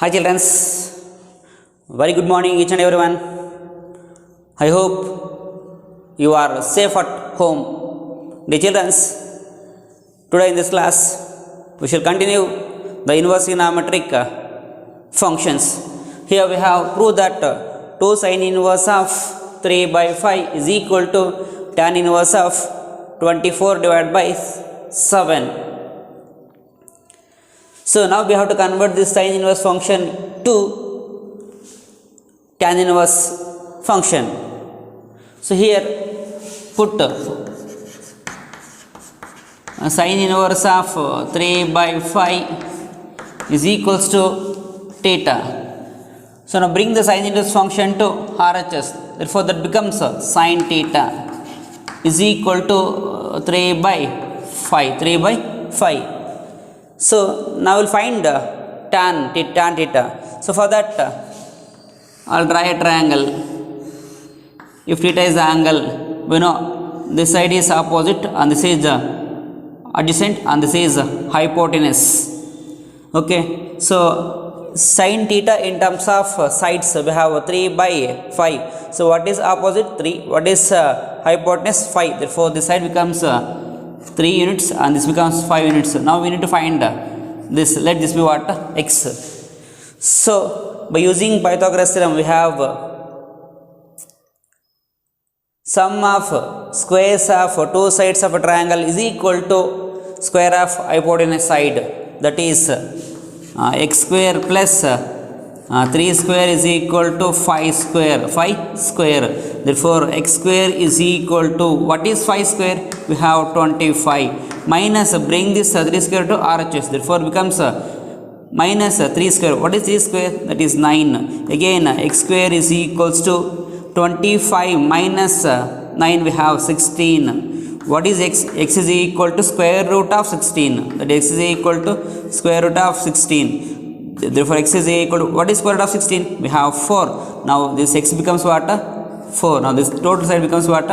Hi children, very good morning each and everyone. I hope you are safe at home. Dear children, today in this class we shall continue the inverse trigonometric functions. Here we have proved that 2 sin inverse of 3 by 5 is equal to tan inverse of 24 divided by 7. So now we have to convert this sin inverse function to tan inverse function. So here put sin inverse of 3 by 5 is equals to theta. So now bring the sin inverse function to RHS. Therefore that becomes sin theta is equal to 3 by 5. So now we'll find tan theta. So for that I'll draw a triangle. If theta is the angle, we know this side is opposite and this is adjacent and this is hypotenuse. Okay, so sin theta in terms of sides we have 3 by 5. So what is opposite? 3. What is hypotenuse? 5. Therefore this side becomes 3 units and this becomes 5 units. Now we need to find this. Let this be what? X. So by using Pythagoras theorem we have sum of squares of two sides of a triangle is equal to square of hypotenuse side, that is x square plus 3 square is equal to 5 square. Therefore x square is equal to, what is 5 square? We have 25 minus, bring this 3 square to RHS. Therefore becomes minus 3 square. What is 3 square? That is 9. Again x square is equals to 25 minus 9, we have 16. What is x? X is equal to square root of 16. That x is equal to square root of 16. Therefore x is equal to, what is square root of 16? We have 4. Now this x becomes what? 4. Now this total side becomes what?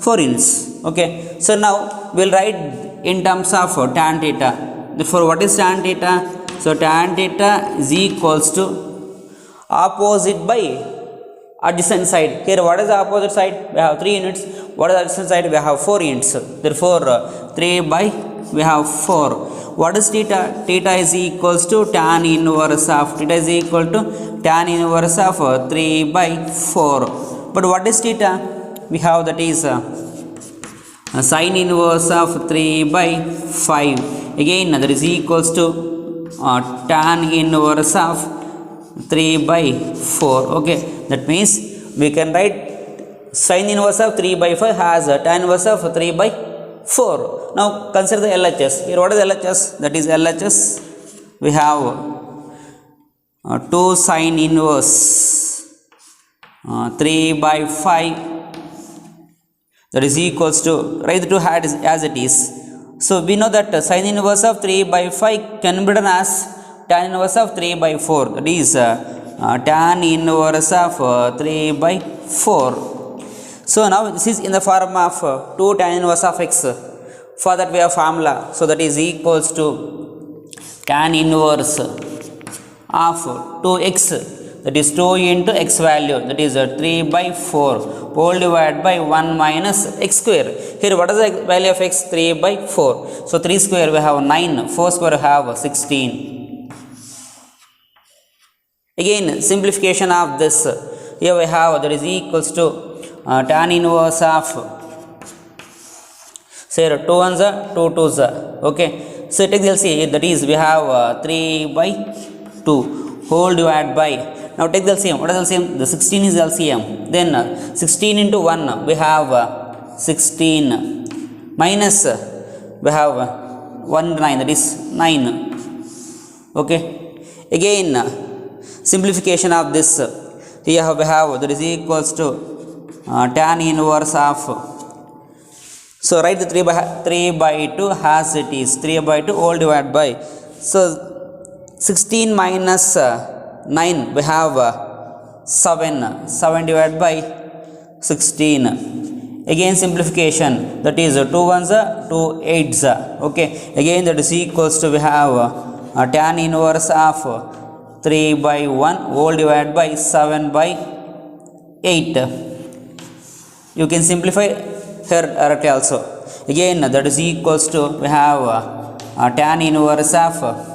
4 units. Okay. So now we'll write in terms of tan theta. Therefore what is tan theta? So tan theta is equals to opposite by adjacent side. Here what is the opposite side? We have 3 units. What is the adjacent side? We have 4 units. Therefore 3 by we have 4. What is theta? Theta is equals to tan inverse of 3 by 4. But what is theta? We have, that is sin inverse of 3 by 5. Again that is equals to tan inverse of 3 by 4. Okay, that means we can write sin inverse of 3 by 5 has tan inverse of 3 by 4. Now consider the LHS. Here what is LHS? That is LHS. We have 2 sin inverse 3 by 5. That is equals to, write the two hat as it is. So we know that sin inverse of 3 by 5 can be written as tan inverse of 3 by 4. That is tan inverse of 3 by 4. So now this is in the form of 2 tan inverse of x. For that we have formula. So that is equals to tan inverse of 2x. That is 2 into x value. That is 3 by 4 whole divided by 1 minus x square. Here what is the value of x? 3 by 4. So 3 square we have 9. 4 square we have 16. Again simplification of this. Here we have, that is equals to tan inverse of, say 2 ones are 2 2s are. Okay, so take the LCM. That is we have 3 by 2 whole divided by, now take the LCM. What is LCM? The 16 is LCM. Then 16 into 1 we have 16 minus we have 1 9, that is 9. Okay, again simplification of this. Here we have, that is equals to tan inverse of, so write the 3 by 2 as it is. 3 by 2 whole divided by, so 16 minus 9 we have 7 divided by 16. Again simplification, that is 2 ones are 2 8s. Okay, again that is equals to, we have tan inverse of 3 by 1 whole divided by 7 by 8. You can simplify here directly also. Again that is equals to, we have tan inverse of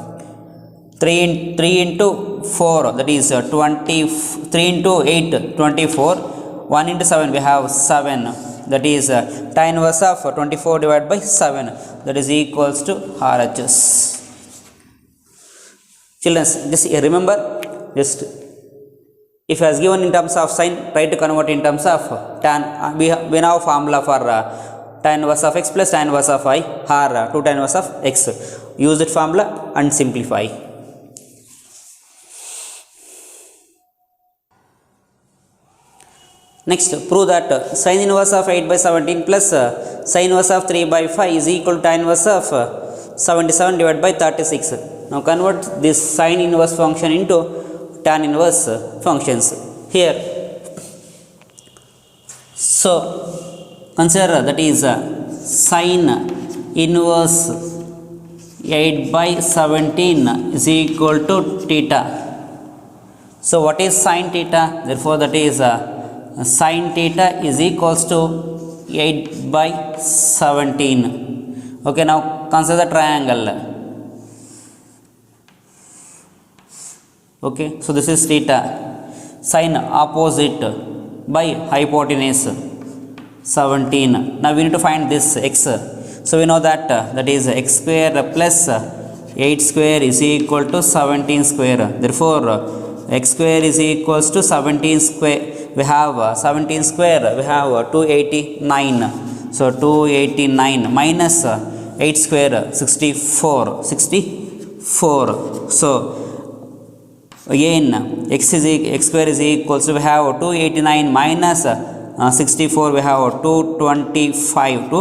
3 into 4, that is 20, 3 into 8 24, 1 into 7 we have 7, that is tan inverse of 24 divided by 7, that is equals to RHS. Children, just remember, just if as given in terms of sine, try to convert in terms of tan. We have formula for tan inverse of x plus tan inverse of I, or 2 tan inverse of x. Use that formula and simplify. Next, prove that sin inverse of 8 by 17 plus sin inverse of 3 by 5 is equal to tan inverse of 77 divided by 36. Now convert this sin inverse function into tan inverse functions here. So consider that is sin inverse 8 by 17 is equal to theta. So what is sin theta? Therefore that is sin theta is equals to 8 by 17. Okay, now consider the triangle. Okay, so this is theta. Sin opposite by hypotenuse 17. Now we need to find this x. So we know that that is x square plus 8 square is equal to 17 square. Therefore x square is equals to 17 square. We have 17 square, we have 289. So 289 minus 8 square 64. So again x square is equals to, we have 289 minus 64, we have 225.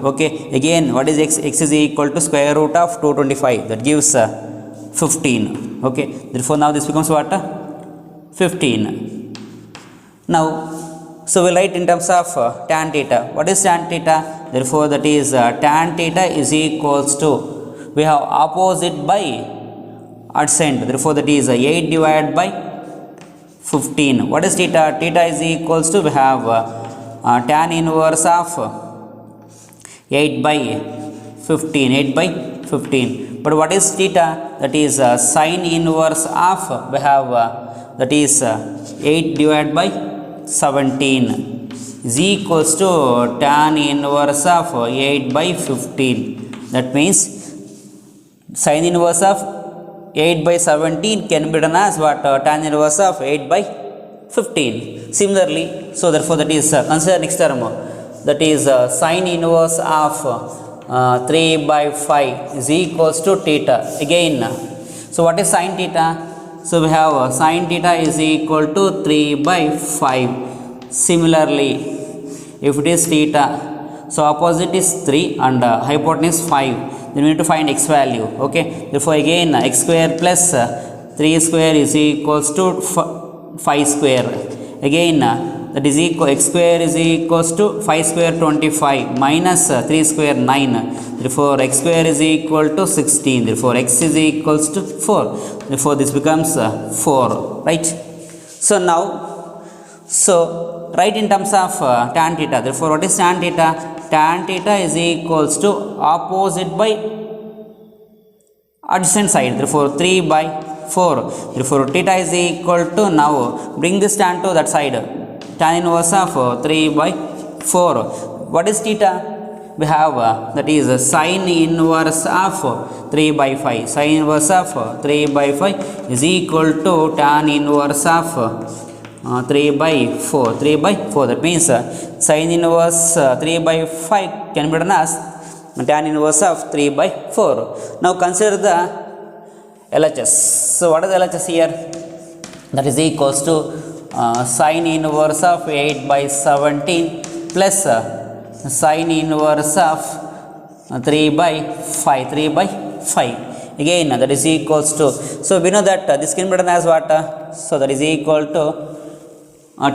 Okay, again what is x? X is equal to square root of 225, that gives 15. Okay, therefore now this becomes what? 15. Now so we write in terms of tan theta. What is tan theta? Therefore that is tan theta is equals to, we have opposite by adjacent, therefore that is 8 divided by 15. What is theta? Theta is equals to, we have tan inverse of 8 by 15. But what is theta? That is sin inverse of, we have that is 8 divided by 17 is equals to tan inverse of 8 by 15. That means sin inverse of 8 by 17 can be written as what? Tan inverse of 8 by 15. Similarly, so therefore that is consider next term, that is sin inverse of 3 by 5 is equals to theta. Again, so what is sin theta? So we have sin theta is equal to 3 by 5. Similarly, if it is theta, so opposite is 3 and hypotenuse 5, then we need to find x value. Okay, therefore again x square plus 3 square is equals to 5 square. Again that is equal, x square is equals to 5 square 25 minus 3 square 9. Therefore x square is equal to 16. Therefore x is equals to 4. Therefore this becomes 4, right? So now, so write in terms of tan theta. Therefore what is tan theta? Tan theta is equals to opposite by adjacent side. Therefore 3 by 4. Therefore theta is equal to, now bring this tan to that side, tan inverse of 3 by 4. What is theta? We have that is sin inverse of 3 by 5. Sin inverse of 3 by 5 is equal to tan inverse of 3 by 4. 3 by 4. That means sin inverse 3 by 5 can be written as tan inverse of 3 by 4. Now consider the LHS. So what is LHS here? That is equals to sin inverse of 8 by 17 plus sin inverse of 3 by 5. 3 by 5. Again that is equals to, so we know that this can be written as what? So that is equal to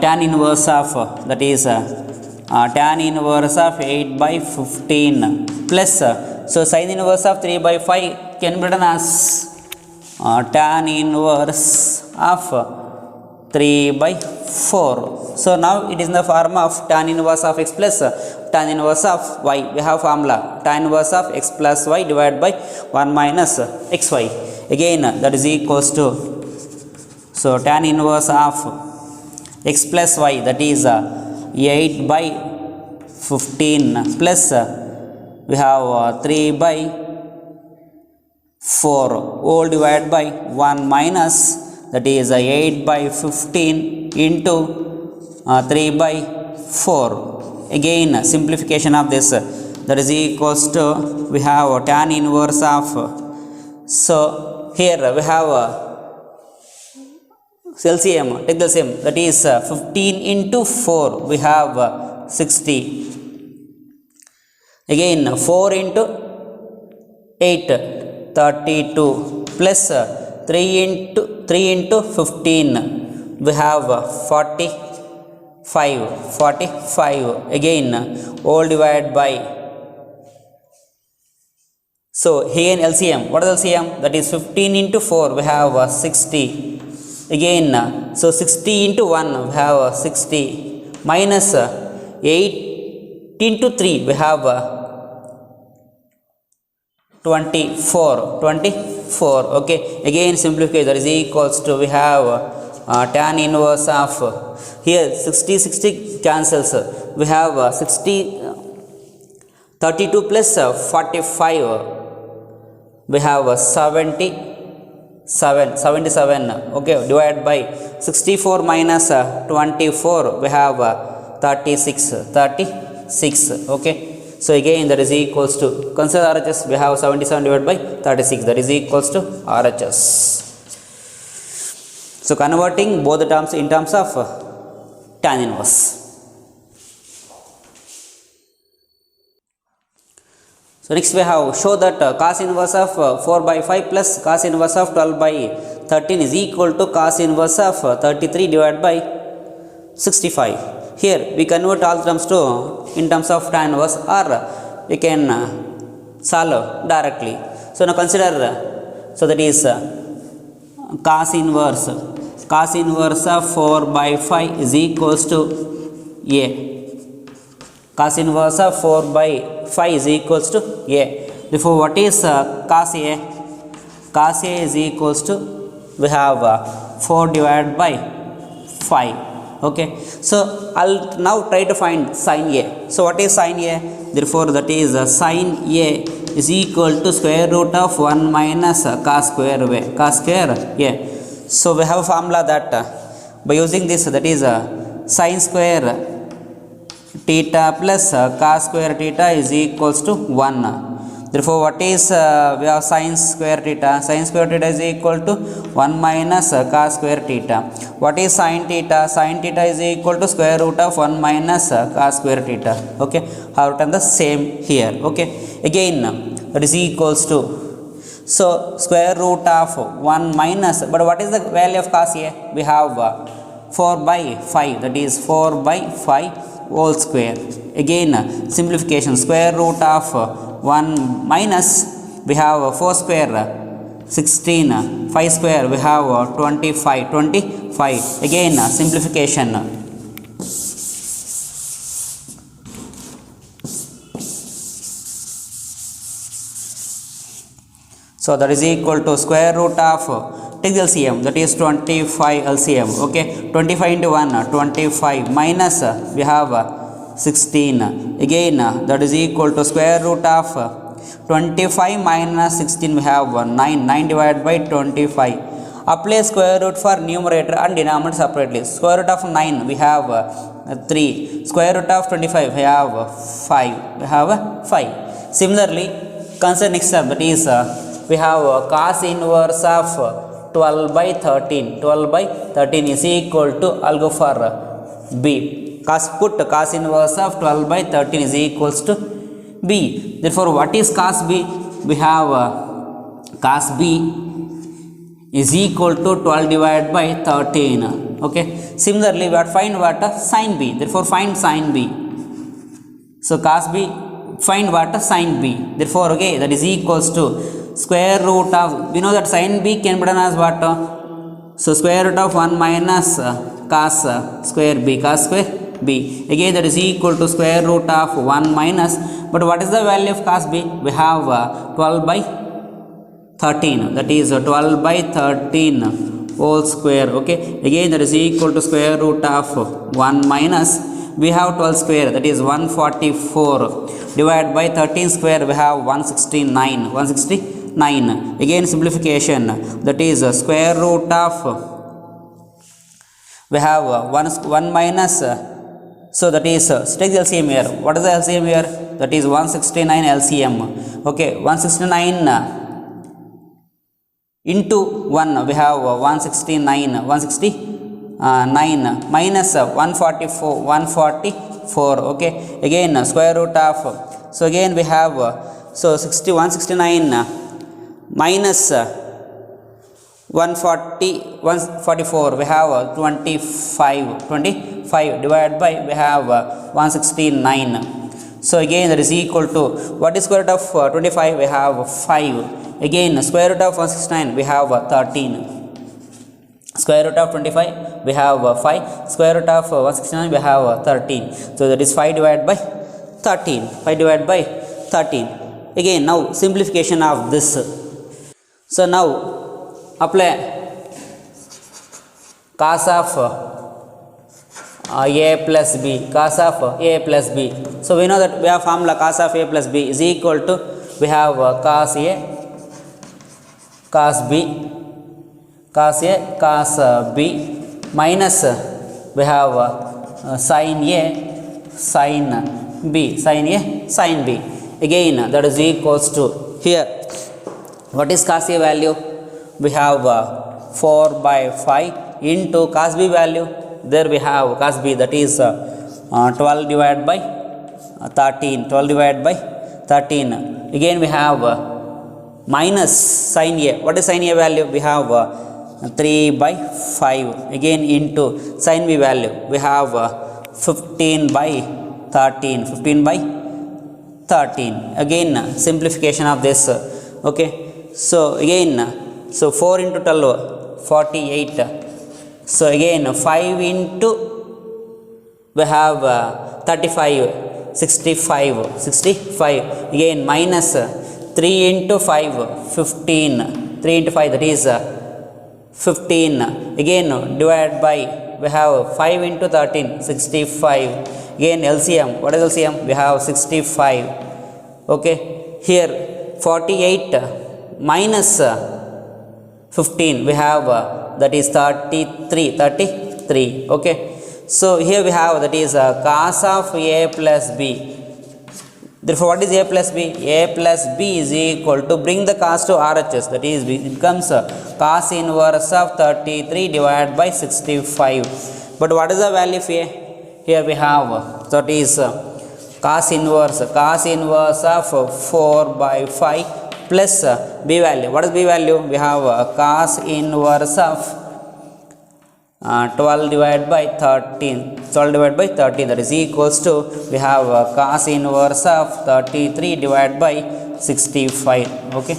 tan inverse of, that is tan inverse of 8 by 15 plus, so sin inverse of 3 by 5 can be written as tan inverse of 3 by 4. So now it is in the form of tan inverse of x plus tan inverse of y. We have formula tan inverse of x plus y divided by 1 minus xy. Again that is equals to, so tan inverse of x plus y, that is 8 by 15 plus we have 3 by 4 all divided by 1 minus, that is 8 by 15 into 3 by 4. Again simplification of this, that is equals to, we have tan inverse of, so here we have LCM, take the same, that is 15 into 4, we have 60. Again 4 into 8, 32 plus 3 into 15, we have 45. Again all divided by, so here in LCM, what is LCM? That is 15 into 4, we have 60. Again so 60 into 1, we have 60 minus 8 into 3, we have 24. Okay, again simplify, that is equals to, we have tan inverse of, here 60 cancels, we have 32 plus 45, we have 77. Okay, divided by 64 minus 24, we have 36. Okay, so again that is equals to, consider RHS, we have 77 divided by 36, that is equals to RHS. So converting both the terms in terms of tan inverse. So next we have show that cos inverse of 4 by 5 plus cos inverse of 12 by 13 is equal to cos inverse of 33 divided by 65. Here we convert all terms to in terms of tan inverse, or we can solve directly. So now consider, so that is cos inverse of 4 by 5 is equals to A. Cos inverse of 4 by 5 is equals to A. Therefore what is cos A? Cos A is equals to, we have 4 divided by 5. Okay, so I'll now try to find sin A. So what is sin A? Therefore that is sin A is equal to square root of 1 minus cos square A. So we have a formula that by using this, that is sin square theta plus cos square theta is equals to 1. Therefore what is, we have sin square theta is equal to 1 minus cos square theta. What is sin theta is equal to square root of 1 minus cos square theta. Okay, I have written the same here. Okay, again that is equals to, so square root of 1 minus, but what is the value of cos A? We have 4 by 5, that is 4 by 5 whole square. Again simplification, square root of 1 minus, we have 4 square 16, 5 square we have 25. Again simplification, so that is equal to square root of, take the LCM, that is 25 LCM. Okay, 25 into 1 25 minus we have 16. Again that is equal to square root of 25 minus 16, we have 9 divided by 25. Apply square root for numerator and denominator separately. Square root of 9 we have 3. Square root of 25 we have 5. Similarly consider next step, that is we have cos inverse of 12 by 13 is equal to, I'll go for B. Put cos inverse of 12 by 13 is equals to B. Therefore what is cos B? We have cos B is equal to 12 divided by 13. Okay, similarly we have to find what sin B. Therefore find sin B. So cos B, find what sin B. Therefore okay, that is equals to square root of, we know that sin b can be done as what? So square root of 1 minus cos square b, cos square b. Again that is equal to square root of 1 minus, but what is the value of cos b? We have 12 by 13, that is 12 by 13 whole square. Okay, again that is equal to square root of 1 minus, we have 12 square, that is 144, divided by 13 square, we have 169. Again simplification, that is square root of, we have 1 minus, so that is take the LCM here. What is the LCM here? That is 169 LCM. Okay, 169 into 1, we have 169 minus 144. Okay, again square root of, so again we have so 169 minus 144, we have 25 divided by, we have 169. So again that is equal to, what is square root of 25? We have 5. Again square root of 169, we have 13. Square root of 25, we have 5. Square root of 169, we have 13. So that is 5 divided by 13. 5 divided by 13. Again now simplification of this. So now apply cos of a plus b, cos of a plus b. So we know that we have formula cos of a plus b is equal to, we have cos a, cos b, cos a, cos b, minus we have sin a, sin b, sin a, sin b. Again that is equals to, here what is cos a value? We have 4 by 5 into cos b value, there we have cos b, that is 12 divided by 13, 12 divided by 13. Again we have minus sin a. What is sin a value? We have 3 by 5. Again into sin b value, we have 15 by 13, 15 by 13. Again simplification of this. Okay, so again, so 4 into 12, 48. So again 5 into, we have 35, 65. Again minus 3 into 5, 15. 3 into 5, that is 15. Again divided by, we have 5 into 13, 65. Again LCM, what is LCM? We have 65. Okay, here 48 minus 15, we have that is 33. Okay, so here we have, that is cos of a plus b. Therefore what is a plus b? A plus b is equal to, bring the cos to RHS, that is it becomes cos inverse of 33 divided by 65. But what is the value of a? Here we have, that is cos inverse of 4 by 5 plus b value. What is b value? We have cos inverse of 12 divided by 13. 12 divided by 13, that is equals to, we have cos inverse of 33 divided by 65. Okay,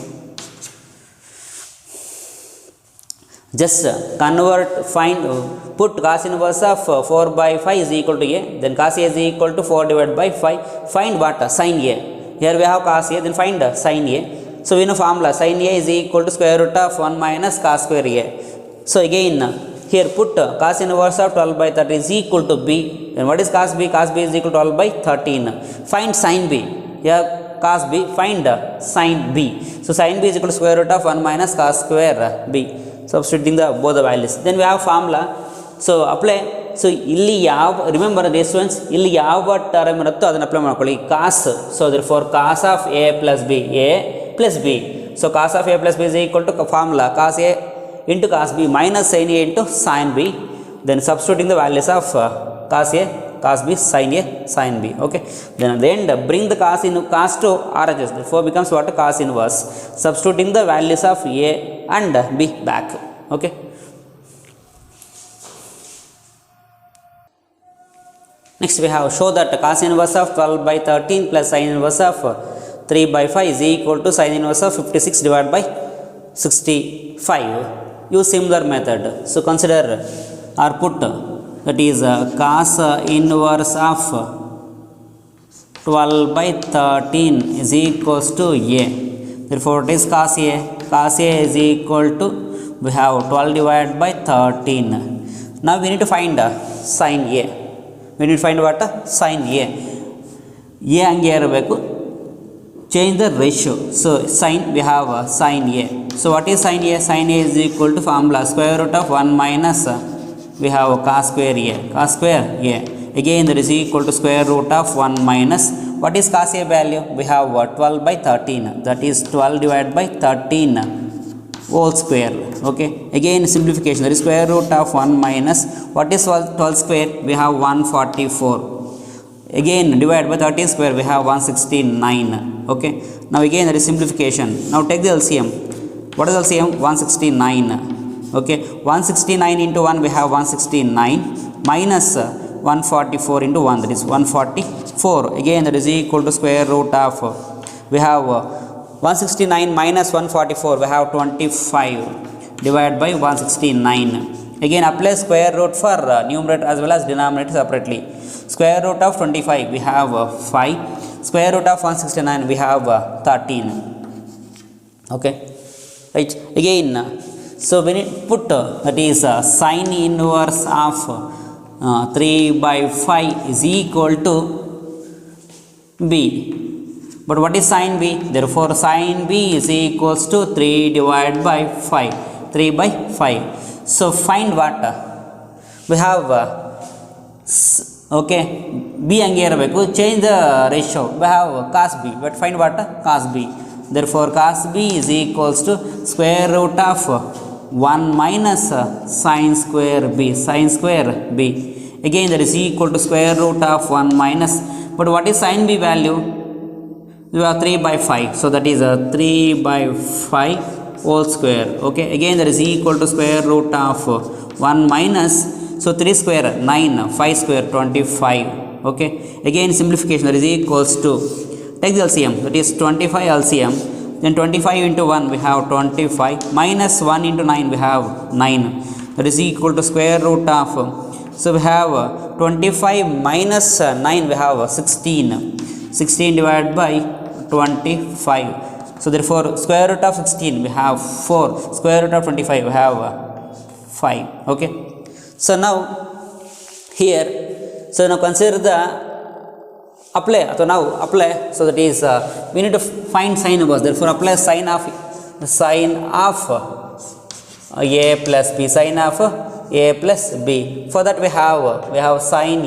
just convert, find, put cos inverse of 4 by 5 is equal to a, then cos a is equal to 4 divided by 5. Find what? Sin a. Here we have cos a, then find sin a. So we know formula, sin a is equal to square root of 1 minus cos square a. So again here put cos inverse of 12 by 30 is equal to b. Then what is cos b? Cos b is equal to 12 by 13. Find sin b. Here cos b, find sin b. So sin b is equal to square root of 1 minus cos square b. Substituting the both the values. Then we have formula. So apply. So illi yav, remember the students, illi yav term iruttho adannu apply ಮಾಡ್ಕೊಳ್ಳಿ cos. So therefore cos of a plus b, a plus b. So cos of a plus b is equal to formula cos a into cos b minus sin a into sin b. Then substituting the values of cos a, cos b, sin a, sin b. Okay, then at the end bring the cos to RHS, therefore becomes what? Cos inverse. Substituting the values of a and b back. Okay, next we have show that cos inverse of 12 by 13 plus sin inverse of 3 by 5 is equal to sin inverse of 56 divided by 65. Use similar method. So consider or put that is cos inverse of 12 by 13 is equals to A. Therefore, what is cos A? Cos A is equal to, we have 12 divided by 13. Now we need to find sin A. We need to find what? Sin A. A hangge irಬೇಕು. Change the ratio. So sin, we have sin A. So what is sin A? Sin A is equal to formula square root of 1 minus we have cos square A. Cos square A. Again that is equal to square root of 1 minus, what is cos A value? We have 12 by 13. That is 12 divided by 13 whole square. Okay. Again simplification. That is square root of 1 minus, what is 12 square? We have 144. Again divided by 13 square, we have 169. Okay. Now again that is simplification. Now take the LCM. What is LCM? 169. Okay. 169 into 1, we have 169 minus 144 into 1, that is 144. Again that is equal to square root of, we have 169 minus 144, we have 25 divided by 169. Again apply square root for numerator as well as denominator separately. Square root of 25, we have 5. Square root of 169, we have 13. Okay, right. Again, so when it put that is sin inverse of 3 by 5 is equal to B. But what is sin B? Therefore sin B is equals to 3 divided by 5. 3 by 5. So find what? We have okay, B hangge irಬೇಕು. Change the ratio. We have cos B. But find what? Cos B. Therefore cos B is equals to square root of 1 minus sin square B. Sin square B. Again that is equal to square root of 1 minus, but what is sin B value? You have 3 by 5. So that is 3 by 5 whole square. Okay. Again that is equal to square root of 1 minus, so 3 square 9, 5 square 25. Okay. Again simplification, that is equals to, take the LCM, that is 25 LCM. Then 25 into 1, we have 25 minus 1 into 9, we have 9. That is equal to square root of, so we have 25 minus 9, we have 16. 16 divided by 25. So therefore square root of 16, we have 4. Square root of 25, we have 5. Okay. So now here, so now consider the apply. So now apply. So that is we need to find sin inverse. Therefore apply sin of A plus B. Sin of A plus B. For that we have sin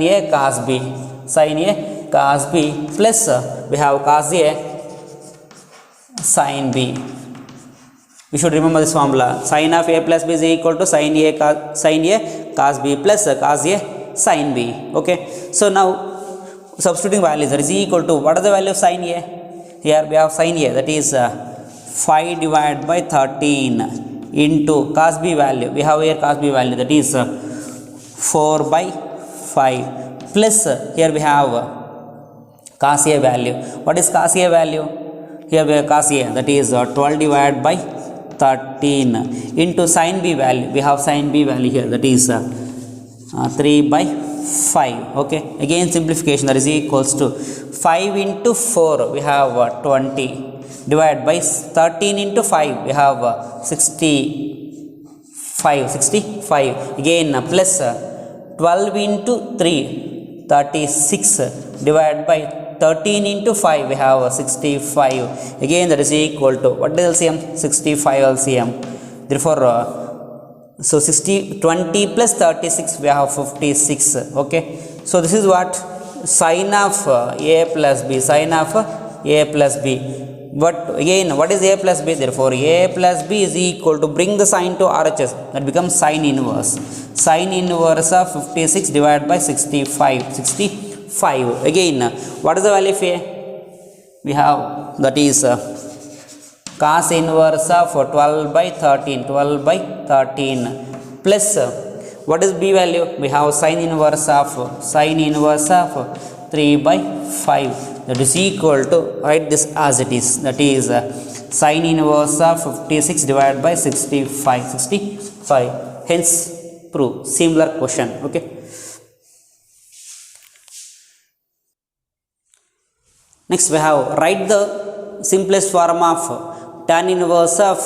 A cos B. Sin A cos B plus we have cos A sin B. We should remember this formula. Sin of A plus B is equal to sin A cos B plus cos A sin B. Okay. So now substituting values, that is equal to, what is the value of sin A? Here we have sin A, that is 5 divided by 13 into cos B value. We have here cos B value, that is 4 by 5 plus here we have cos A value. What is cos A value? Here we have cos A, that is 12 divided by 13 into sin B value. We have sin B value here, that is 3 by 5. Okay. Again simplification, that is equals to 5 into 4, we have 20 divided by 13 into 5, we have 65. Again plus 12 into 3, 36 divided by 13 into 5, we have 65. Again that is equal to, what is LCM? 65 LCM. Therefore so 20 plus 36, we have 56. Okay. So this is what? Sin of A plus B. Sin of A plus B. But again, what is A plus B? Therefore A plus B is equal to, bring the sign to RHS, that becomes sin inverse. Sin inverse of 56 divided by 65. Again, what is the value of A? We have, that is cos inverse of 12 by 13 plus what is B value? We have sin inverse of 3 by 5. that is equal to, write this as it is, that is sin inverse of 56 divided by 65, hence prove. Similar question. Okay, next we have write the simplest form of tan inverse of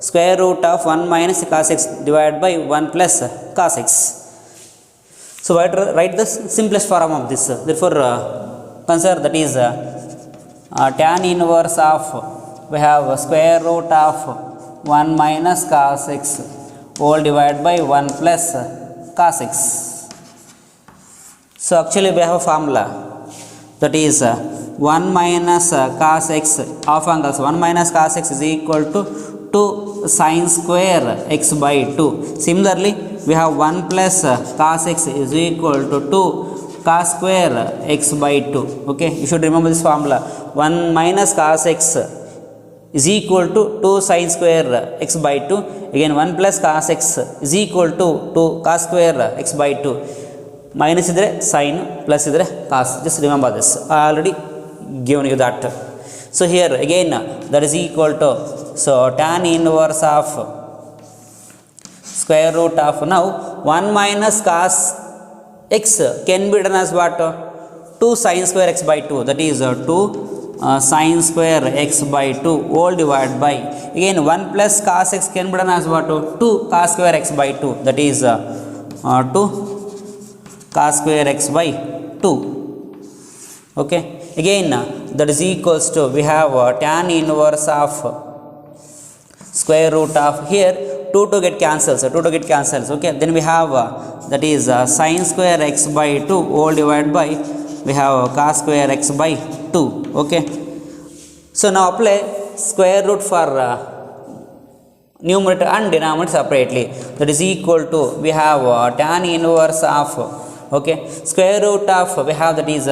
square root of 1 minus cos x divided by 1 plus cos x. So write the simplest form of this. Therefore consider that is tan inverse of, we have square root of 1 minus cos x whole divided by 1 plus cos x. So actually we have a formula, that is 1 minus cos x of angles, 1 minus cos x is equal to 2 sin square x by 2. Similarly we have 1 plus cos x is equal to 2 cos square x by 2. Okay, you should remember this formula. 1 minus cos x is equal to 2 sin square x by 2. Again 1 plus cos x is equal to 2 cos square x by 2. Minus idre sin, plus idre cos. Just remember this. I already given you that. So here again that is equal to, so tan inverse of square root of, now 1 minus cos x can be written as what? 2 sin square x by 2, that is 2 sin square x by 2 whole divided by, again 1 plus cos x can be written as what? 2 cos square x by 2, that is 2 cos square x by 2. Okay, again that is equals to, we have tan inverse of square root of, here 2 to get cancels, okay, then we have that is sin square x by 2 whole divided by, we have cos square x by 2. Okay, so now apply square root for numerator and denominator separately, that is equal to, we have tan inverse of, okay, square root of, we have that is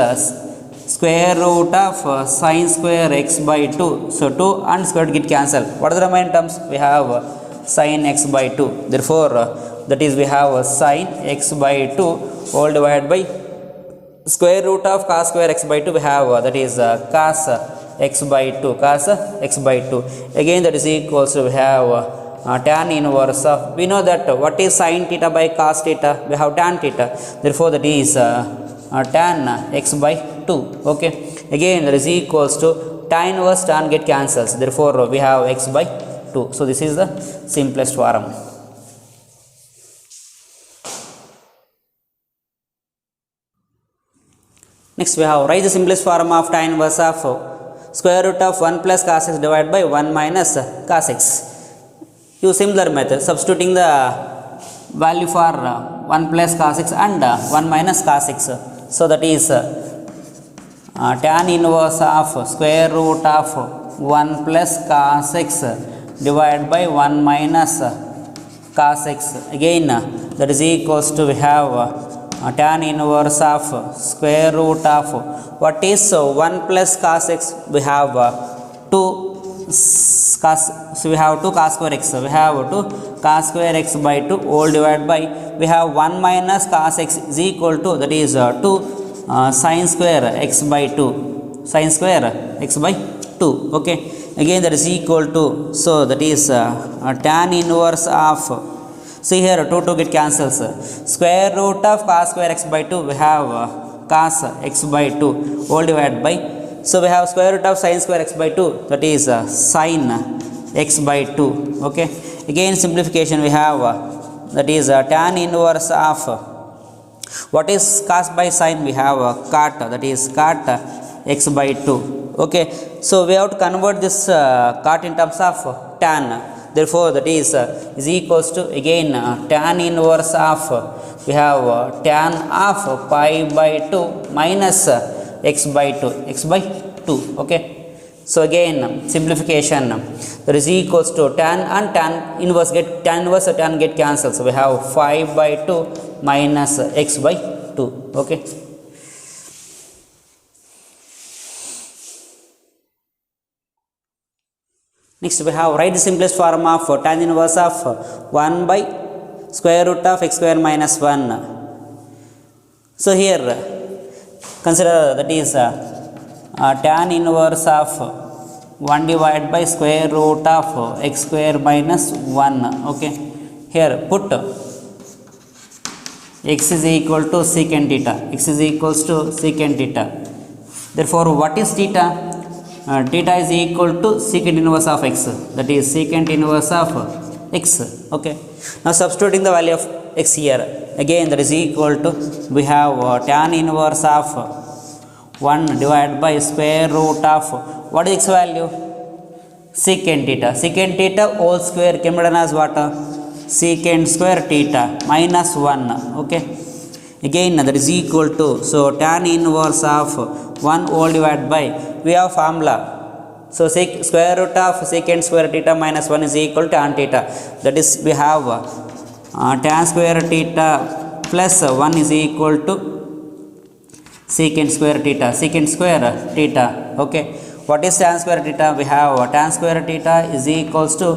square root of sin square x by 2. So 2 and square root get cancelled. What are the remaining terms? We have sin x by 2. Therefore that is, we have sin x by 2 whole divided by square root of cos square x by 2. We have that is cos x by 2, cos x by 2. Again that is equals to, we have tan inverse of, we know that what is sin theta by cos theta? We have tan theta. Therefore that is tan x by 2. Okay, again that is equals to tan inverse tan get cancels. Therefore we have x by 2. So this is the simplest form. Next we have write the simplest form of tan inverse of square root of 1 plus cos x divided by 1 minus cos x. Use similar method, substituting the value for 1 plus cos x and 1 minus cos x. So that is tan inverse of square root of 1 plus cos x divided by 1 minus cos x. Again that is equals to, we have tan inverse of square root of, what is 1 plus cos x? We have 2 cos, so we have 2 cos square x, we have 2 cos square x by 2 whole divided by, we have 1 minus cos x is equal to, that is 2 sin square x by 2, sin square x by 2. Okay, again that is equal to, so that is tan inverse of, see here 2 to get cancels, square root of cos square x by 2, we have cos x by 2 whole divided by, so we have square root of sin square x by 2, that is sin x by 2. Okay, again simplification, we have that is tan inverse of, what is cos by sin? We have cot, that is cot x by 2. Okay, so we have to convert this cot in terms of tan. Therefore that is equals to, again tan inverse of, we have tan of pi by 2 minus x by 2, x by 2. Okay, so again simplification, that is equals to tan and tan inverse get, tan inverse and tan get cancelled. So we have 5 by 2 minus x by 2. Okay, next we have write the simplest form of tan inverse of 1 by square root of x square minus 1. So here consider that is tan inverse of 1 divided by square root of x square minus 1. Okay, here put x is equal to secant theta. X is equals to secant theta. Therefore, what is theta? Theta is equal to secant inverse of x. That is secant inverse of x. Okay. Now substituting the value of x here. Again, that is equal to, we have tan inverse of 1 divided by square root of, what is x value? Secant theta. Secant theta whole square can be done as what? Secant square theta minus 1. Okay. Again, that is equal to, so tan inverse of 1 whole divided by, we have formula. So square root of secant square theta minus 1 is equal to tan theta. That is, we have tan square theta plus 1 is equal to secant square theta. Secant square theta. Okay. What is tan square theta? We have tan square theta is equals to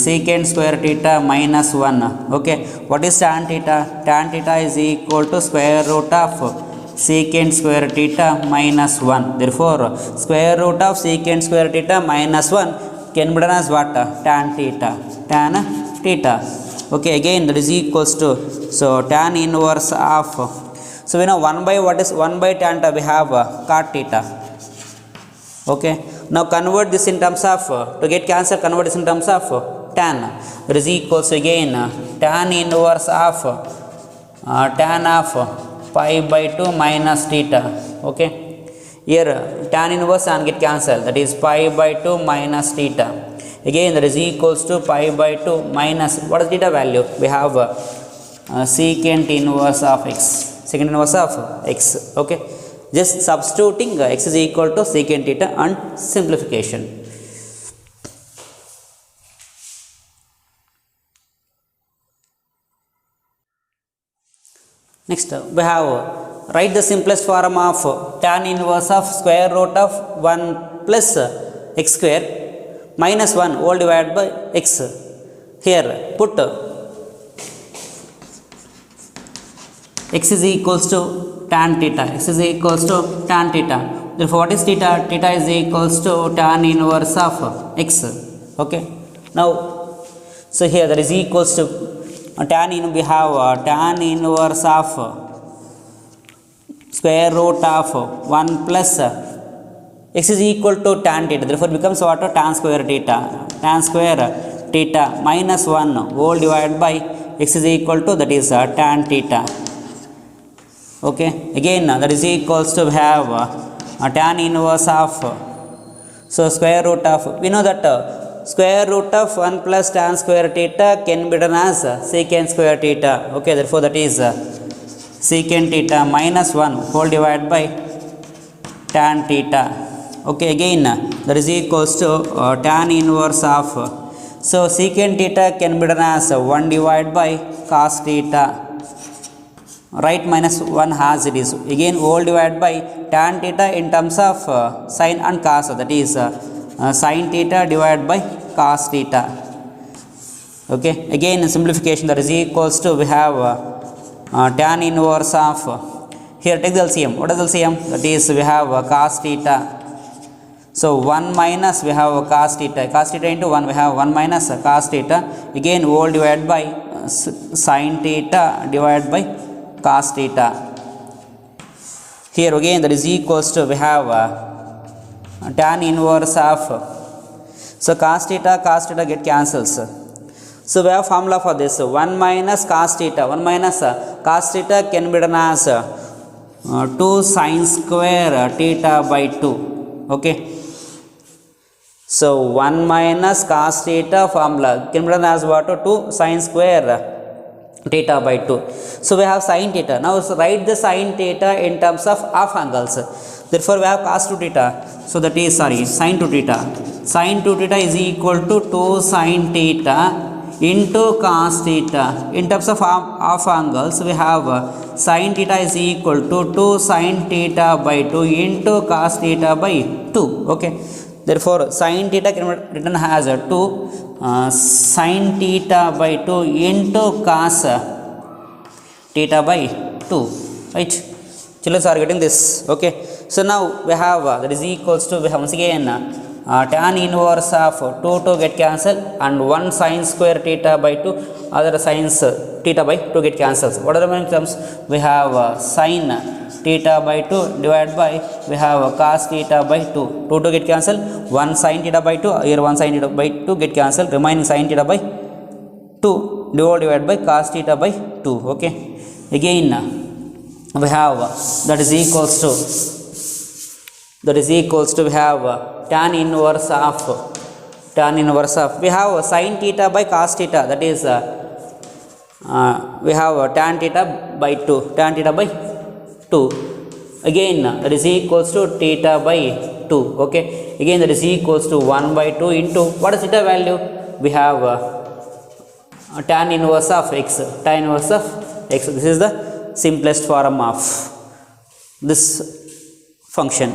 secant square theta minus 1. Okay. What is tan theta? Tan theta is equal to square root of secant square theta minus 1. Therefore, square root of secant square theta minus 1 can be done as what? Tan theta. Tan theta. Okay, again that is equals to, so tan inverse of, so we know 1 by, what is 1 by tan theta? We have cot theta. Okay, now convert this in terms of, to get cancel, convert this in terms of tan. That is equals to, again tan inverse of tan of pi by 2 minus theta. Okay, here tan inverse and get cancelled, that is pi by 2 minus theta. Again, that is equals to pi by 2 minus, what is theta value? We have secant inverse of x. Secant inverse of x. Okay, just substituting x is equal to secant theta and simplification. Next, we have write the simplest form of tan inverse of square root of 1 plus x square minus 1 whole divided by x. Here put x is equals to tan theta. X is equals to tan theta. Therefore, what is theta? Theta is equals to tan inverse of x. Okay. Now, so here that is equals to tan in, we have tan inverse of square root of 1 plus x is equal to tan theta. Therefore, it becomes what? Tan square theta. Tan square theta minus 1 whole divided by x is equal to, that is tan theta. Okay. Again, that is equals to, we have tan inverse of, so square root of, we know that square root of 1 plus tan square theta can be done as secant square theta. Okay. Therefore, that is secant theta minus 1 whole divided by tan theta. Okay, again that is equals to tan inverse of, so secant theta can be done as 1 divided by cos theta, right, minus 1 as it is. Again whole divided by tan theta in terms of sin and cos, that is sin theta divided by cos theta. Okay, again simplification, that is equals to, we have tan inverse of, here take the LCM. What is LCM? That is, we have cos theta. So 1 minus, we have cos theta. Cos theta into 1, we have 1 minus cos theta. Again whole divided by sin theta divided by cos theta. Here again that is equals to, we have tan inverse of, so cos theta get cancels. So we have formula for this, 1 minus cos theta. 1 minus cos theta can be done as 2 sin square theta by 2. Okay. So 1 minus cos theta formula can be done as what? 2 sin square theta by 2. So we have sin theta. Now write the sin theta in terms of half angles. Therefore we have cos 2 theta. So that is, sin 2 theta. Sin 2 theta is equal to 2 sin theta into cos theta. In terms of half angles, we have sin theta is equal to 2 sin theta by 2 into cos theta by 2. Okay. Therefore, sin theta can be written as 2 sin theta by 2 into cos theta by 2. Right. Children are getting this. Okay. So now we have that is equals to, we have once again tan inverse of 2 to get cancelled, and 1 sin square theta by 2, other sines theta by 2 get cancelled. What are the remaining terms? We have sin theta by 2 divided by, we have cos theta by 2. 2 to get cancelled, 1 sin theta by 2, here 1 sin theta by 2 get cancelled, remaining sin theta by 2 divided by cos theta by 2. Okay, again we have that is equals to we have tan inverse of we have sin theta by cos theta, that is we have tan theta by 2, again that is equals to theta by 2. Okay, again that is equals to 1 by 2 into what is theta value? We have tan inverse of x. This is the simplest form of this function.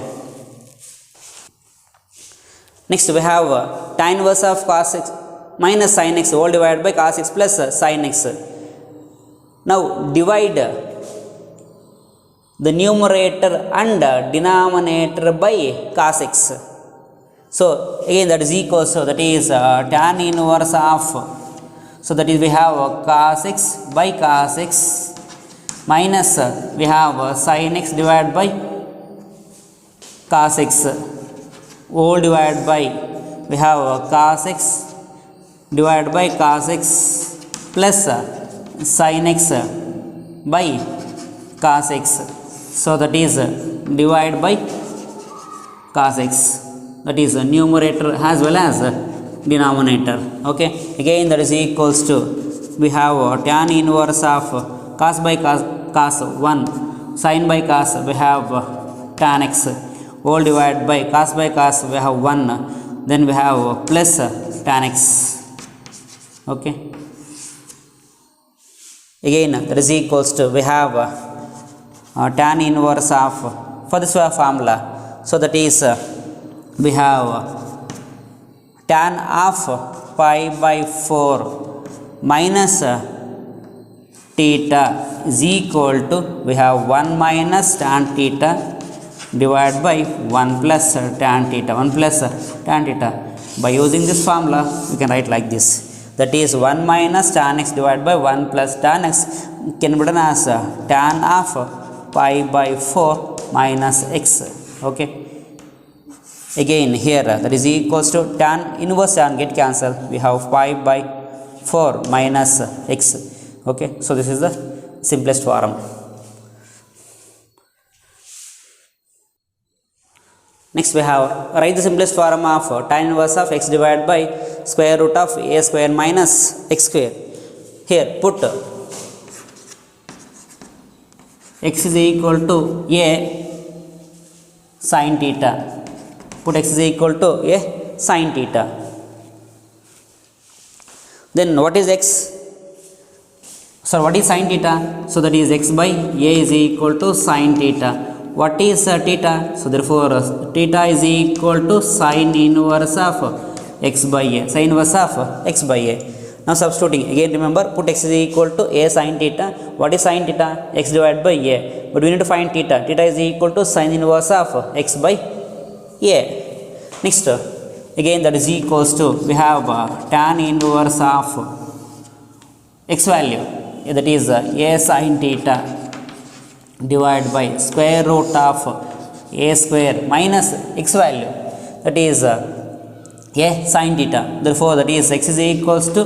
Next we have tan inverse of cos x minus sin x whole divided by cos x plus sin x. Now divide the numerator and denominator by cos x. So again that is equals to, that is tan inverse of, so that is we have cos x by cos x minus we have sin x divided by cos x whole divided by, we have cos x divided by cos x plus sin x by cos x. So that is divided by cos x, that is numerator as well as denominator. Okay, again that is equals to, we have tan inverse of cos by cos 1, sin by cos we have tan x whole divided by cos by cos we have 1, then we have plus tan x. Okay, again that is equals to, we have tan inverse of, for this formula, so that is we have tan of pi by 4 minus theta is equal to, we have 1 minus tan theta divided by 1 plus tan theta. By using this formula we can write like this, that is 1 minus tan x divided by 1 plus tan x can be written as tan of pi by 4 minus x. Okay, again here that is equals to tan inverse tan get cancelled, we have pi by 4 minus x. Okay, so this is the simplest form. Next we have write the simplest form of tan inverse of x divided by square root of a square minus x square. Here put x is equal to a sin theta. Put x is equal to a sin theta. Then what is x? So what is sin theta? So that is x by a is equal to sin theta. What is theta? So therefore theta is equal to sin inverse of x by a. Sin inverse of x by a. Now substituting, again remember, put x is equal to a sin theta. What is sin theta? X divided by a. But we need to find theta. Theta is equal to sin inverse of x by a. Next, again that is equals to, we have tan inverse of x value, that is a sin theta divided by square root of a square minus x value, that is a sin theta. Therefore that is x is equals to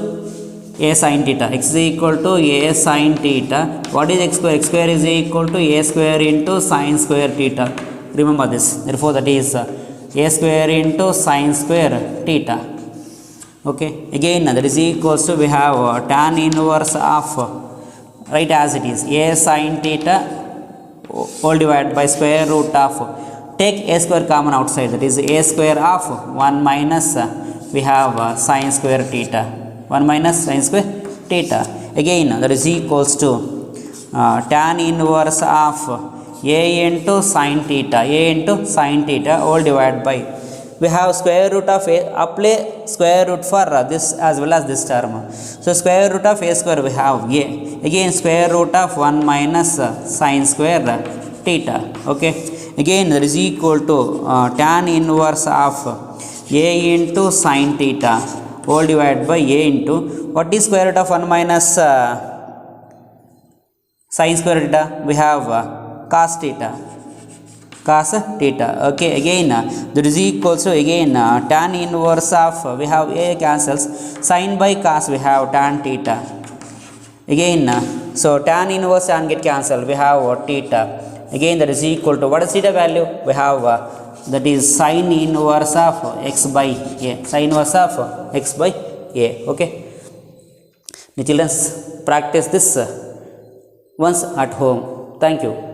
a sin theta. X is equal to a sin theta. What is x square? X square is equal to a square into sin square theta. Remember this. Therefore that is a square into sin square theta. Okay, again that is equals to, we have tan inverse of, right as it is, a sin theta whole divided by square root of, take a square common outside, that is a square of 1 minus we have sin square theta. 1 minus sin square theta. Again that is equals to tan inverse of a into sin theta. A into sin theta whole divided by, we have square root of a, apply square root for this as well as this term. So square root of a square we have a. Again square root of 1 minus sin square theta. Okay, again that is equal to tan inverse of a into sin theta whole divided by a into what is square root of 1 minus sin square theta? We have cos theta. Cos theta. Okay, again that is equals to again tan inverse of we have a cancels, sin by cos we have tan theta. Again so tan inverse and get cancelled, we have theta. Again that is equal to what is theta value? We have that is sin inverse of x by a. Sin inverse of x by a. Okay. The children practice this once at home. Thank you.